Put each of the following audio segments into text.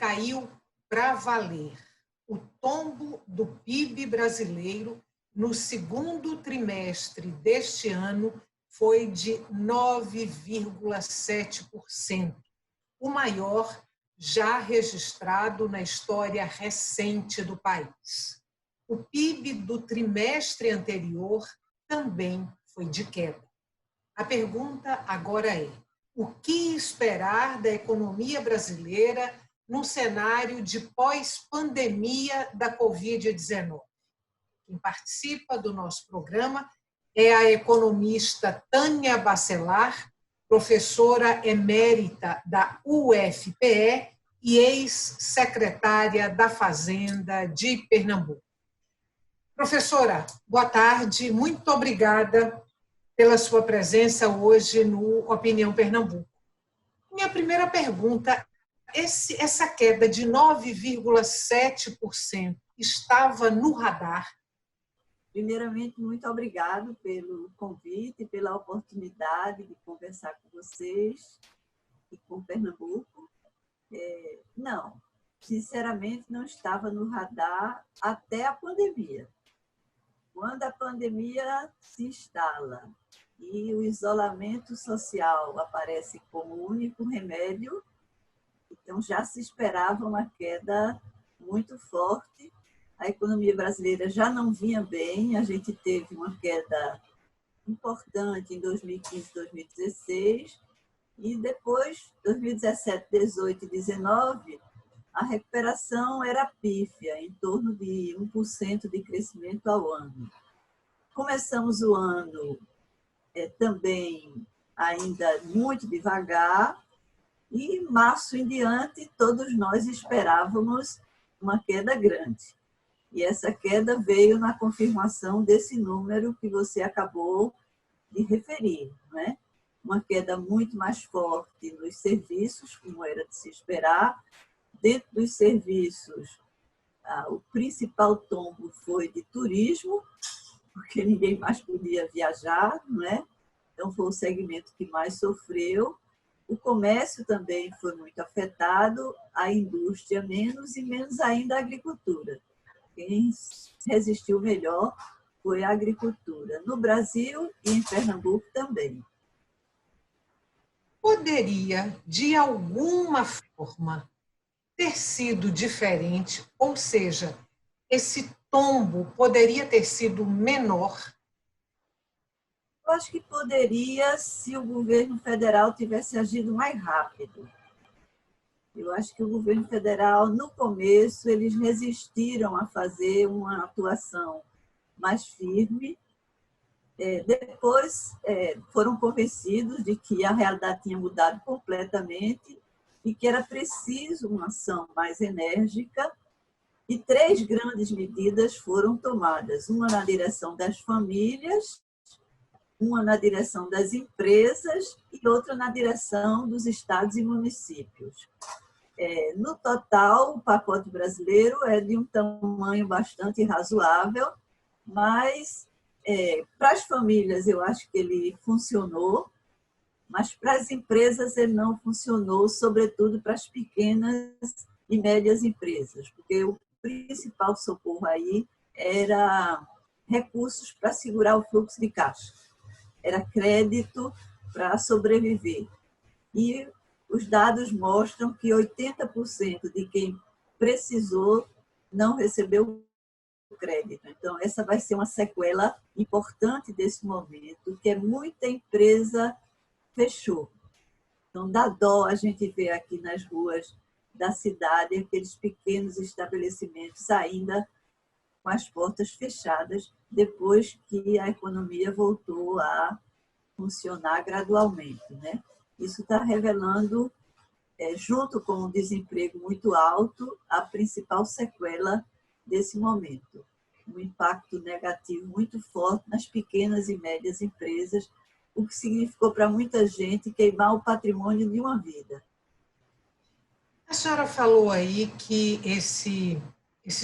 caiu para valer. O tombo do PIB brasileiro no segundo trimestre deste ano foi de 9,7%, o maior já registrado na história recente do país. O PIB do trimestre anterior também foi de queda. A pergunta agora é: o que esperar da economia brasileira num cenário de pós-pandemia da Covid-19? Quem participa do nosso programa é a economista Tânia Bacelar, professora emérita da UFPE e ex-secretária da Fazenda de Pernambuco. Professora, boa tarde, muito obrigada pela sua presença hoje no Opinião Pernambuco. Minha primeira pergunta: essa queda de 9,7% estava no radar? Primeiramente, muito obrigado pelo convite, pela oportunidade de conversar com vocês e com Pernambuco. Não, sinceramente, não estava no radar até a pandemia. Quando a pandemia se instala e o isolamento social aparece como único remédio, então já se esperava uma queda muito forte. A economia brasileira já não vinha bem, a gente teve uma queda importante em 2015, 2016, e depois, 2017, 18 e 19, a recuperação era pífia, em torno de 1% de crescimento ao ano. Começamos o ano também ainda muito devagar, e em março em diante, todos nós esperávamos uma queda grande. E essa queda veio na confirmação desse número que você acabou de referir, né? Uma queda muito mais forte nos serviços, como era de se esperar. Dentro dos serviços, o principal tombo foi de turismo, porque ninguém mais podia viajar, não é? Então, foi o segmento que mais sofreu. O comércio também foi muito afetado, a indústria menos e menos ainda a agricultura. Quem resistiu melhor foi a agricultura, no Brasil e em Pernambuco também. Poderia, de alguma forma, ter sido diferente, ou seja, esse tombo poderia ter sido menor? Eu acho que poderia se o governo federal tivesse agido mais rápido. Eu acho que o governo federal, no começo, eles resistiram a fazer uma atuação mais firme. Depois, foram convencidos de que a realidade tinha mudado completamente e que era preciso uma ação mais enérgica. E 3 grandes medidas foram tomadas: uma na direção das famílias, uma na direção das empresas e outra na direção dos estados e municípios. No total, o pacote brasileiro é de um tamanho bastante razoável, mas para as famílias eu acho que ele funcionou, mas para as empresas ele não funcionou, sobretudo para as pequenas e médias empresas, porque o principal socorro aí era recursos para segurar o fluxo de caixa, era crédito para sobreviver. E os dados mostram que 80% de quem precisou não recebeu crédito. Então, essa vai ser uma sequela importante desse momento, que muita empresa fechou. Então, dá dó a gente ver aqui nas ruas da cidade aqueles pequenos estabelecimentos ainda com as portas fechadas, depois que a economia voltou a funcionar gradualmente, né? Isso está revelando, junto com o desemprego muito alto, a principal sequela desse momento. Um impacto negativo muito forte nas pequenas e médias empresas, o que significou para muita gente queimar o patrimônio de uma vida. A senhora falou aí que esse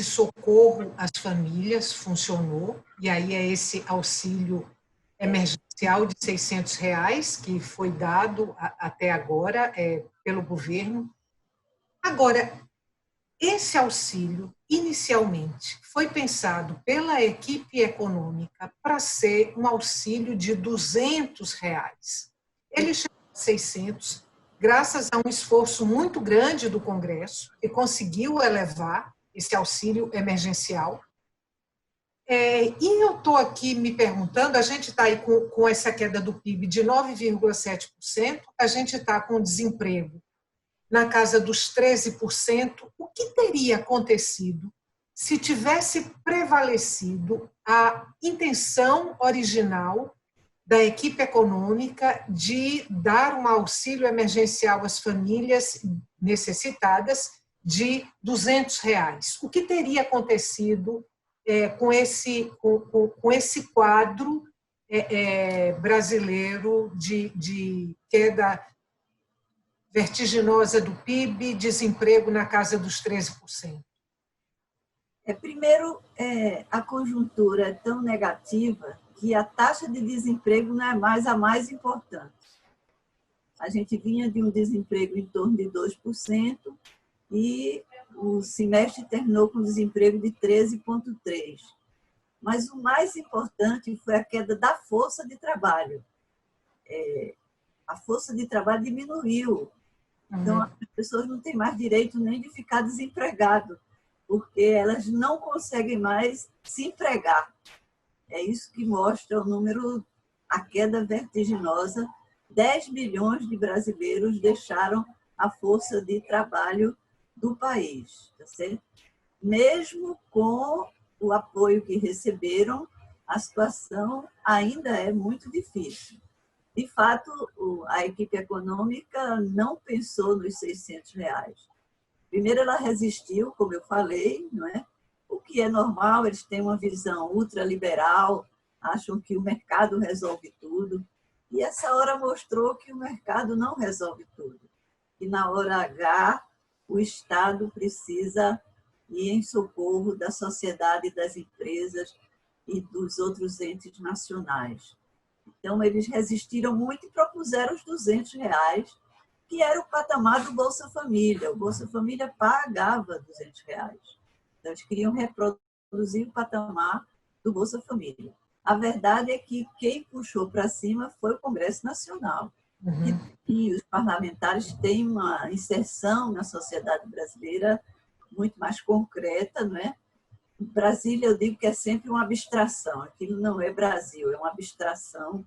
socorro às famílias funcionou, e aí é esse auxílio emergencial de R$600 que foi dado até agora pelo governo. Agora, Esse auxílio, inicialmente, foi pensado pela equipe econômica para ser um auxílio de R$ 200. Ele chegou a 600, graças a um esforço muito grande do Congresso, que conseguiu elevar esse auxílio emergencial. E eu estou aqui me perguntando, a gente está aí com essa queda do PIB de 9,7%, a gente está com desemprego na casa dos 13%, o que teria acontecido se tivesse prevalecido a intenção original da equipe econômica de dar um auxílio emergencial às famílias necessitadas de R$ 200? O que teria acontecido com esse quadro brasileiro de queda vertiginosa do PIB, desemprego na casa dos 13%? Primeiro, a conjuntura é tão negativa que a taxa de desemprego não é mais a mais importante. A gente vinha de um desemprego em torno de 2% e o semestre terminou com desemprego de 13,3%. Mas o mais importante foi a queda da força de trabalho. A força de trabalho diminuiu. Então, as pessoas não têm mais direito nem de ficar desempregado, porque elas não conseguem mais se empregar. É isso que mostra o número, a queda vertiginosa. 10 milhões de brasileiros deixaram a força de trabalho do país. Tá certo? Mesmo com o apoio que receberam, a situação ainda é muito difícil. De fato, a equipe econômica não pensou nos R$ 600. Primeiro, ela resistiu, como eu falei, não é? O que é normal, eles têm uma visão ultraliberal, acham que o mercado resolve tudo. E essa hora mostrou que o mercado não resolve tudo. E na hora H, o Estado precisa ir em socorro da sociedade, das empresas e dos outros entes nacionais. Então, eles resistiram muito e propuseram os R$ 200, que era o patamar do Bolsa Família. O Bolsa Família pagava R$ 200. Então, eles queriam reproduzir o patamar do Bolsa Família. A verdade é que quem puxou para cima foi o Congresso Nacional. E os parlamentares têm uma inserção na sociedade brasileira muito mais concreta, não é? Brasília, eu digo que é sempre uma abstração. Aquilo não é Brasil, é uma abstração.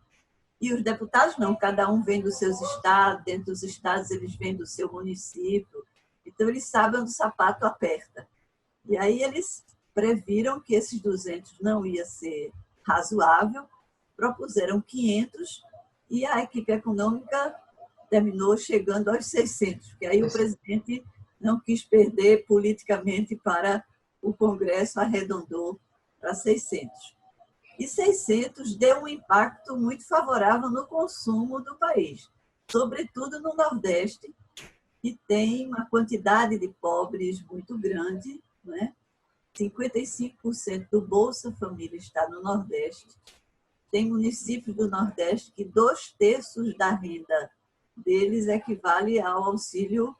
E os deputados não, cada um vem dos seus estados, dentro dos estados eles vêm do seu município. Então, eles sabem onde o sapato aperta. E aí eles previram que esses 200 não ia ser razoável, propuseram 500 e a equipe econômica terminou chegando aos 600, porque aí o presidente não quis perder politicamente para o Congresso, arredondou para 600. E 600 deu um impacto muito favorável no consumo do país, sobretudo no Nordeste, que tem uma quantidade de pobres muito grande, né? 55% do Bolsa Família está no Nordeste. Tem municípios do Nordeste que 2/3 da renda deles equivale ao auxílio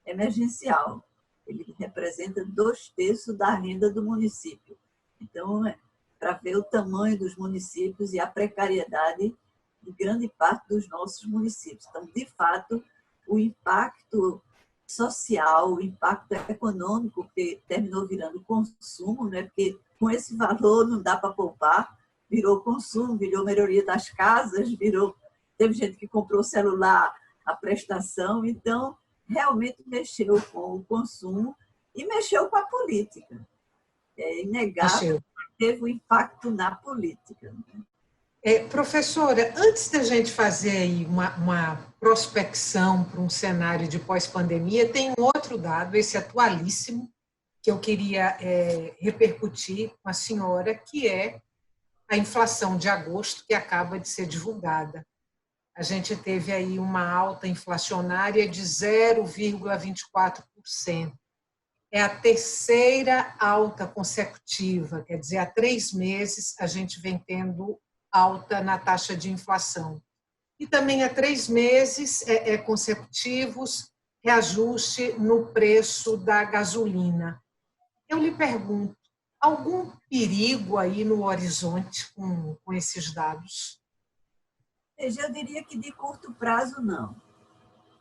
emergencial. Ele representa 2/3 da renda do município. Então, para ver o tamanho dos municípios e a precariedade de grande parte dos nossos municípios. Então, de fato, o impacto social, o impacto econômico, que terminou virando consumo, né? Porque com esse valor não dá para poupar, virou consumo, virou melhoria das casas, teve gente que comprou celular, a prestação, então realmente mexeu com o consumo e mexeu com a política. É inegável que teve um impacto na política. Professora, antes da gente fazer aí uma prospecção para um cenário de pós-pandemia, tem um outro dado, esse atualíssimo, que eu queria repercutir com a senhora, que é a inflação de agosto, que acaba de ser divulgada. A gente teve aí uma alta inflacionária de 0,24%. É a terceira alta consecutiva, quer dizer, há 3 meses a gente vem tendo alta na taxa de inflação. E também há 3 meses consecutivos, reajuste no preço da gasolina. Eu lhe pergunto, algum perigo aí no horizonte com esses dados? Eu diria que de curto prazo, não.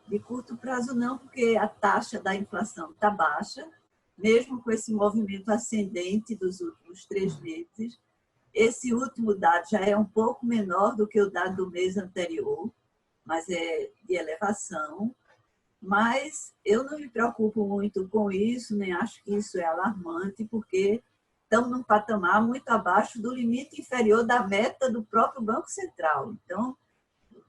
De curto prazo, não, porque a taxa da inflação está baixa, mesmo com esse movimento ascendente dos últimos 3 meses. Esse último dado já é um pouco menor do que o dado do mês anterior, mas é de elevação. Mas eu não me preocupo muito com isso, nem acho que isso é alarmante, porque estamos num patamar muito abaixo do limite inferior da meta do próprio Banco Central. Então,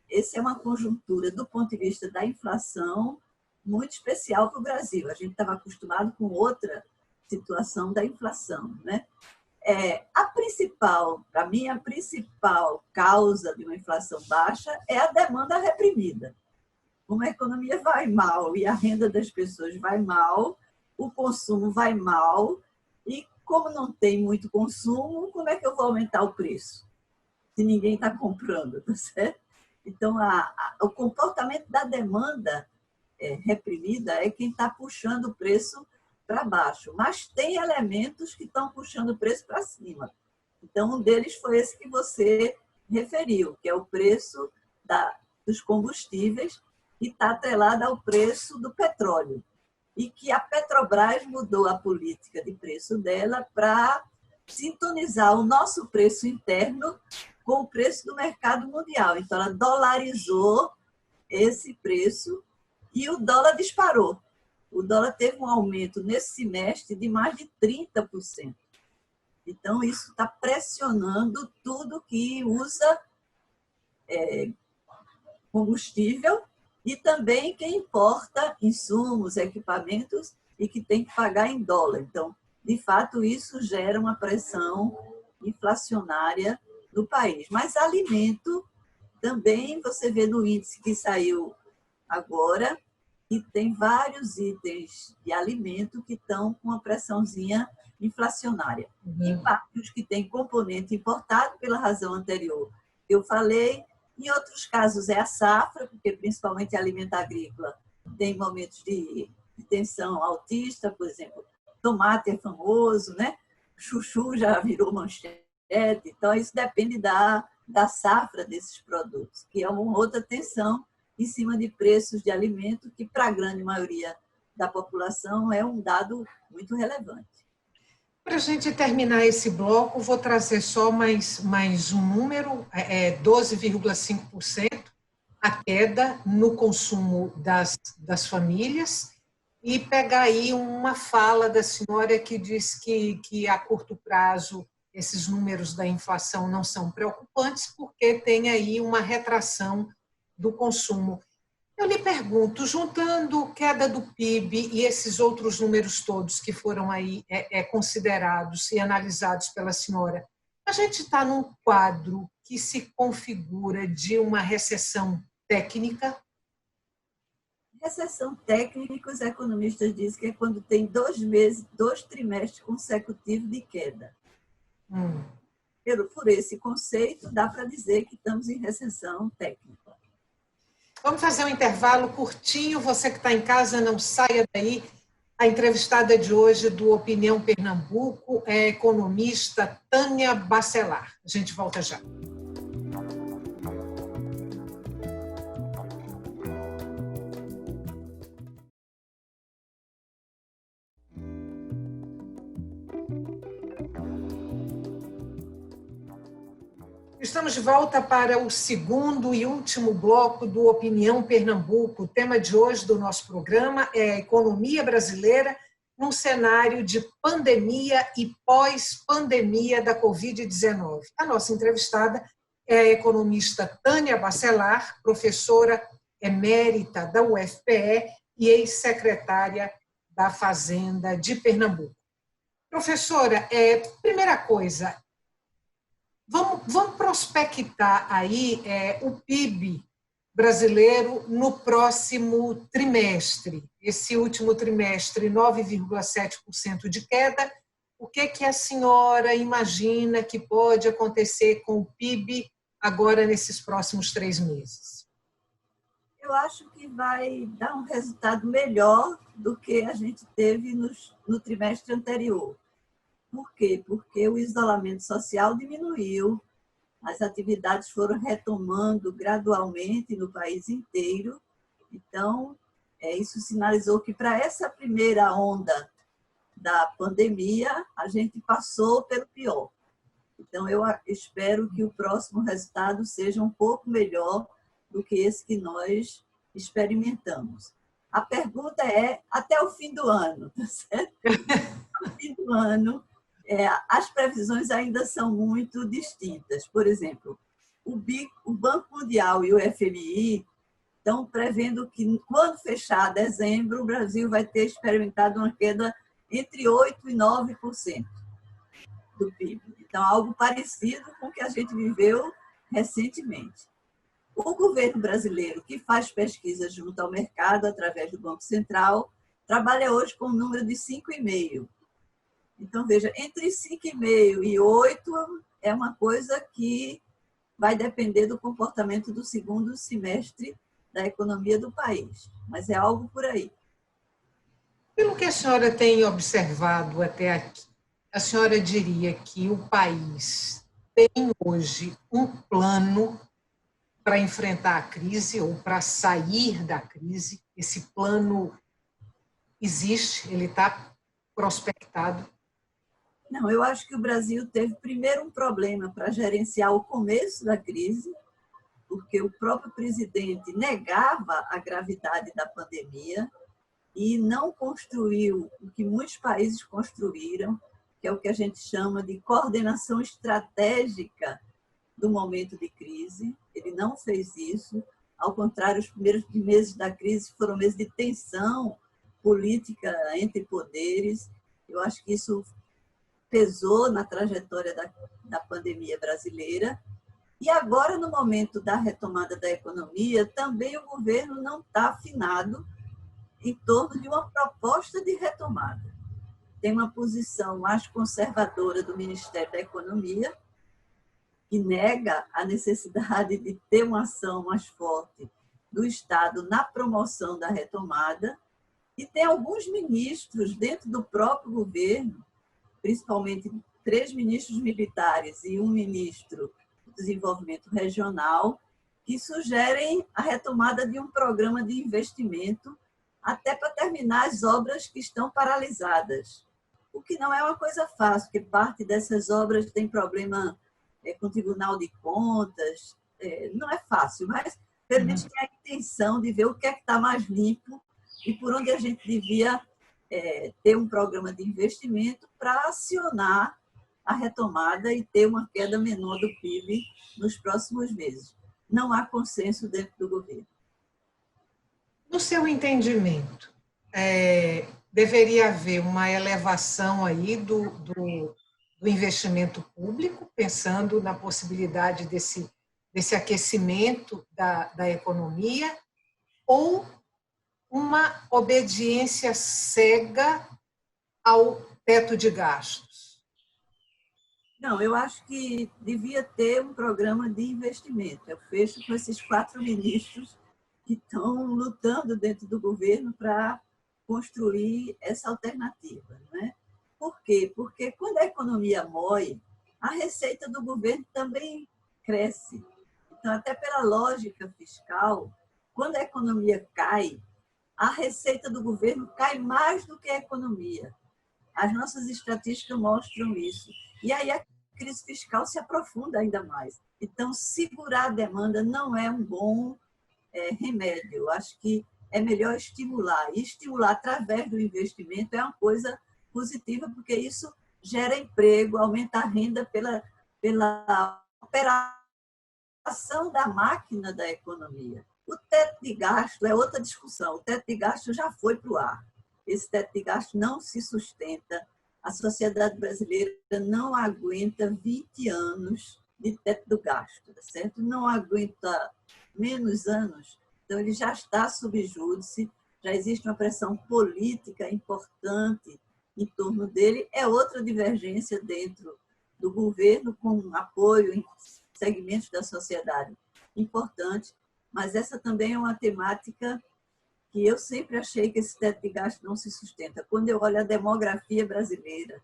essa é uma conjuntura, do ponto de vista da inflação, muito especial para o Brasil. A gente estava acostumado com outra situação da inflação, né? Para mim, a principal causa de uma inflação baixa é a demanda reprimida. Como a economia vai mal e a renda das pessoas vai mal, o consumo vai mal, e como não tem muito consumo, como é que eu vou aumentar o preço? Se ninguém está comprando, tá certo? Então, o comportamento da demanda reprimida é quem está puxando o preço para baixo. Mas tem elementos que estão puxando o preço para cima. Então, um deles foi esse que você referiu, que é o preço dos combustíveis, e está atrelado ao preço do petróleo. E que a Petrobras mudou a política de preço dela para sintonizar o nosso preço interno com o preço do mercado mundial. Então, ela dolarizou esse preço e o dólar disparou. O dólar teve um aumento nesse semestre de mais de 30%. Então, isso está pressionando tudo que usa combustível e também quem importa insumos, equipamentos e que tem que pagar em dólar. Então, de fato, isso gera uma pressão inflacionária no país. Mas alimento também, você vê no índice que saiu agora, e tem vários itens de alimento que estão com uma pressãozinha inflacionária. Em parte, os que têm componente importado, pela razão anterior que eu falei. Em outros casos, é a safra, porque principalmente a alimento agrícola tem momentos de tensão altista, por exemplo, tomate é famoso, né? Chuchu já virou manchete. Então, isso depende da safra desses produtos, que é uma outra tensão em cima de preços de alimento, que para a grande maioria da população é um dado muito relevante. Para a gente terminar esse bloco, vou trazer só mais um número, 12,5% a queda no consumo das famílias, e pegar aí uma fala da senhora que diz que a curto prazo esses números da inflação não são preocupantes, porque tem aí uma retração do consumo. Eu lhe pergunto, juntando queda do PIB e esses outros números todos que foram aí considerados e analisados pela senhora, a gente está num quadro que se configura de uma recessão técnica? Recessão técnica, os economistas dizem que é quando tem 2 trimestres consecutivos de queda. Por esse conceito, dá para dizer que estamos em recessão técnica. Vamos fazer um intervalo curtinho. Você que está em casa, não saia daí. A entrevistada de hoje do Opinião Pernambuco é a economista Tânia Bacelar. A gente volta já. Estamos de volta para o segundo e último bloco do Opinião Pernambuco. O tema de hoje do nosso programa é a economia brasileira num cenário de pandemia e pós-pandemia da Covid-19. A nossa entrevistada é a economista Tânia Bacelar, professora emérita da UFPE e ex-secretária da Fazenda de Pernambuco. Professora, primeira coisa, vamos prospectar aí o PIB brasileiro no próximo trimestre. Esse último trimestre, 9,7% de queda. O que a senhora imagina que pode acontecer com o PIB agora nesses próximos 3 meses? Eu eu acho que vai dar um resultado melhor do que a gente teve no trimestre anterior. Por quê? Porque o isolamento social diminuiu, as atividades foram retomando gradualmente no país inteiro. Então, isso sinalizou que para essa primeira onda da pandemia, a gente passou pelo pior. Então, eu espero que o próximo resultado seja um pouco melhor do que esse que nós experimentamos. A pergunta é, até o fim do ano, tá certo? No fim do ano, as previsões ainda são muito distintas. Por exemplo, o Banco Mundial e o FMI estão prevendo que, quando fechar dezembro, o Brasil vai ter experimentado uma queda entre 8% e 9% do PIB. Então, algo parecido com o que a gente viveu recentemente. O governo brasileiro, que faz pesquisa junto ao mercado através do Banco Central, trabalha hoje com um número de 5,5%. Então, veja, entre 5,5% e 8% é uma coisa que vai depender do comportamento do segundo semestre da economia do país. Mas é algo por aí. Pelo que a senhora tem observado até aqui, a senhora diria que o país tem hoje um plano para enfrentar a crise ou para sair da crise? Esse plano existe? Ele está prospectado? Não, eu acho que o Brasil teve primeiro um problema para gerenciar o começo da crise, porque o próprio presidente negava a gravidade da pandemia e não construiu o que muitos países construíram, que é o que a gente chama de coordenação estratégica do momento de crise. Ele não fez isso. Ao contrário, os primeiros meses da crise foram meses de tensão política entre poderes. Eu acho que isso pesou na trajetória da pandemia brasileira. E agora, no momento da retomada da economia, também o governo não está afinado em torno de uma proposta de retomada. Tem uma posição mais conservadora do Ministério da Economia, que nega a necessidade de ter uma ação mais forte do Estado na promoção da retomada, e tem alguns ministros dentro do próprio governo, principalmente 3 ministros militares e um ministro do desenvolvimento regional, que sugerem a retomada de um programa de investimento até para terminar as obras que estão paralisadas. O que não é uma coisa fácil, porque parte dessas obras tem problema com o Tribunal de Contas, não é fácil, mas pelo menos tem a intenção de ver o que é que está mais limpo e por onde a gente devia ter um programa de investimento para acionar a retomada e ter uma queda menor do PIB nos próximos meses. Não há consenso dentro do governo. No seu entendimento, deveria haver uma elevação aí do investimento público, pensando na possibilidade desse aquecimento da economia, ou uma obediência cega ao teto de gastos? Não, eu acho que devia ter um programa de investimento. Eu fecho com esses 4 ministros que estão lutando dentro do governo para construir essa alternativa, né? Por quê? Porque quando a economia morre, a receita do governo também cresce. Então, até pela lógica fiscal, quando a economia cai, a receita do governo cai mais do que a economia. As nossas estatísticas mostram isso. E aí a crise fiscal se aprofunda ainda mais. Então, segurar a demanda não é um bom remédio. Eu acho que é melhor estimular. E estimular através do investimento é uma coisa positiva, porque isso gera emprego, aumenta a renda pela operação da máquina da economia. O teto de gasto é outra discussão. O teto de gasto já foi para o ar. Esse teto de gasto não se sustenta. A sociedade brasileira não aguenta 20 anos de teto do gasto, certo? Não aguenta menos anos. Então, ele já está sob júdice, já existe uma pressão política importante em torno dele. É outra divergência dentro do governo, com apoio em segmentos da sociedade importante. mas essa também é uma temática que eu sempre achei que esse teto de gasto não se sustenta. Quando eu olho a demografia brasileira,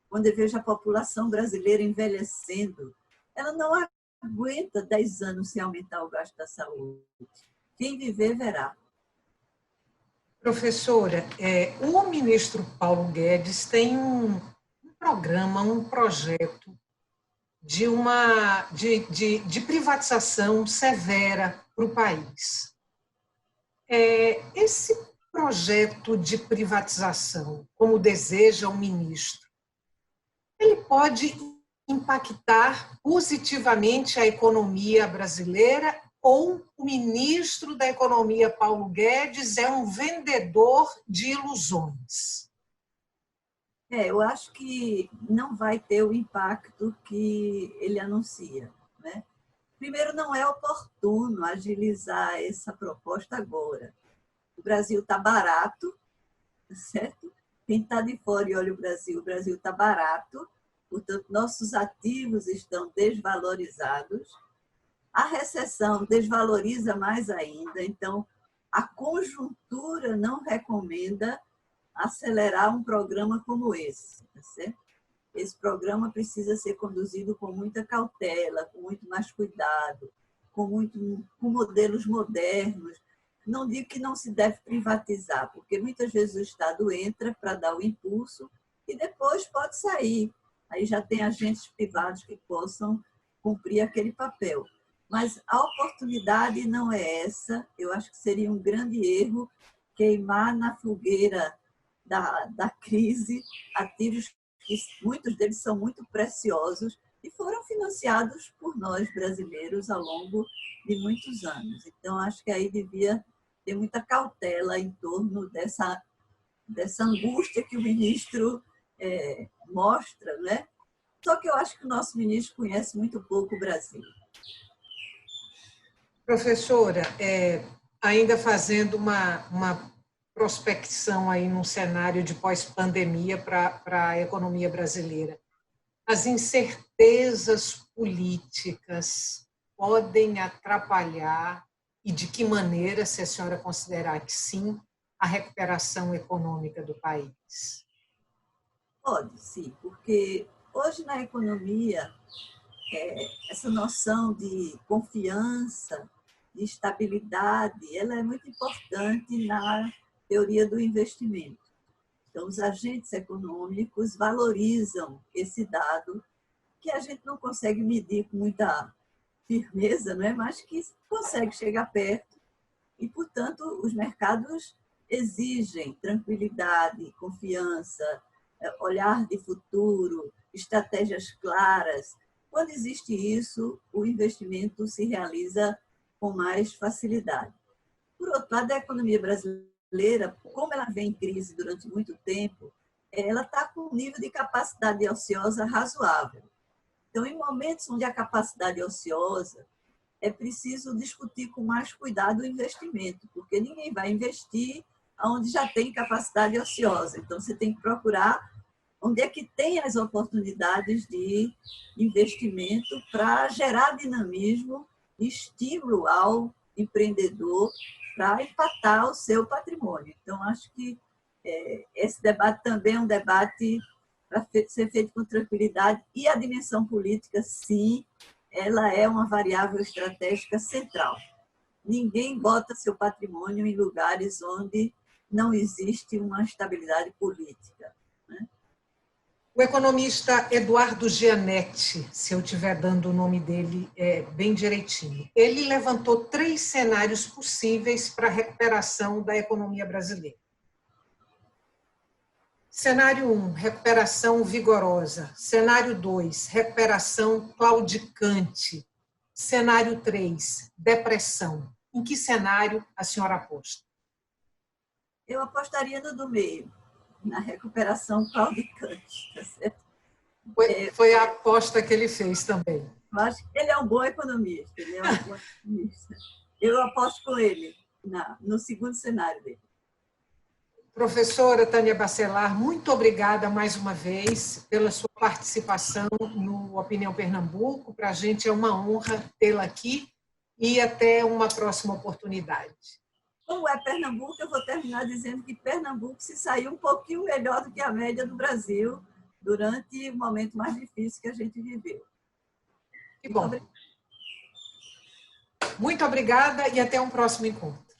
quando eu vejo a população brasileira envelhecendo, ela não aguenta 10 anos sem aumentar o gasto da saúde. Quem viver, verá. Professora, o ministro Paulo Guedes tem um programa, um projeto de privatização severa para o país. Esse projeto de privatização, como deseja o ministro, ele pode impactar positivamente a economia brasileira ou o ministro da Economia, Paulo Guedes, é um vendedor de ilusões? Eu acho que não vai ter o impacto que ele anuncia, né? Primeiro, não é oportuno agilizar essa proposta agora. O Brasil está barato, certo? Quem está de fora e olha o Brasil está barato, portanto, nossos ativos estão desvalorizados. A recessão desvaloriza mais ainda, então, a conjuntura não recomenda acelerar um programa como esse, tá certo? Esse programa precisa ser conduzido com muita cautela, com muito mais cuidado, com modelos modernos. Não digo que não se deve privatizar, porque muitas vezes o Estado entra para dar o impulso e depois pode sair. Aí já tem agentes privados que possam cumprir aquele papel. Mas a oportunidade não é essa. Eu acho que seria um grande erro queimar na fogueira da crise ativos que muitos deles são muito preciosos e foram financiados por nós brasileiros ao longo de muitos anos. Então, acho que aí devia ter muita cautela em torno dessa angústia que o ministro mostra, né? Só que eu acho que o nosso ministro conhece muito pouco o Brasil. Professora, ainda fazendo uma prospecção aí num cenário de pós-pandemia para a economia brasileira, as incertezas políticas podem atrapalhar, e de que maneira, se a senhora considerar que sim, a recuperação econômica do país? Pode, sim, porque hoje na economia, essa noção de confiança, de estabilidade, ela é muito importante na teoria do investimento. Então, os agentes econômicos valorizam esse dado que a gente não consegue medir com muita firmeza, não é? Mas que consegue chegar perto e, portanto, os mercados exigem tranquilidade, confiança, olhar de futuro, estratégias claras. Quando existe isso, o investimento se realiza com mais facilidade. Por outro lado, a economia brasileira, como ela vem em crise durante muito tempo, ela está com um nível de capacidade ociosa razoável. Então, em momentos onde a capacidade ociosa, é preciso discutir com mais cuidado o investimento, porque ninguém vai investir onde já tem capacidade ociosa. Então, você tem que procurar onde é que tem as oportunidades de investimento para gerar dinamismo e estímulo ao empreendedor para empatar o seu patrimônio. Então, acho que esse debate também é um debate para ser feito com tranquilidade, e a dimensão política, sim, ela é uma variável estratégica central. Ninguém bota seu patrimônio em lugares onde não existe uma estabilidade política. O economista Eduardo Gianetti, se eu estiver dando o nome dele bem direitinho, ele levantou 3 cenários possíveis para a recuperação da economia brasileira. Cenário 1, recuperação vigorosa. Cenário 2, recuperação claudicante. Cenário 3, depressão. Em que cenário a senhora aposta? Eu apostaria no do meio, na recuperação claudicante, tá certo? Foi a aposta que ele fez também. Eu acho que ele é um bom economista, Eu aposto com ele no segundo cenário dele. Professora Tânia Bacelar, muito obrigada mais uma vez pela sua participação no Opinião Pernambuco. Para a gente é uma honra tê-la aqui e até uma próxima oportunidade. Como é Pernambuco, eu vou terminar dizendo que Pernambuco se saiu um pouquinho melhor do que a média do Brasil durante o momento mais difícil que a gente viveu. Que bom. Muito obrigada e até um próximo encontro.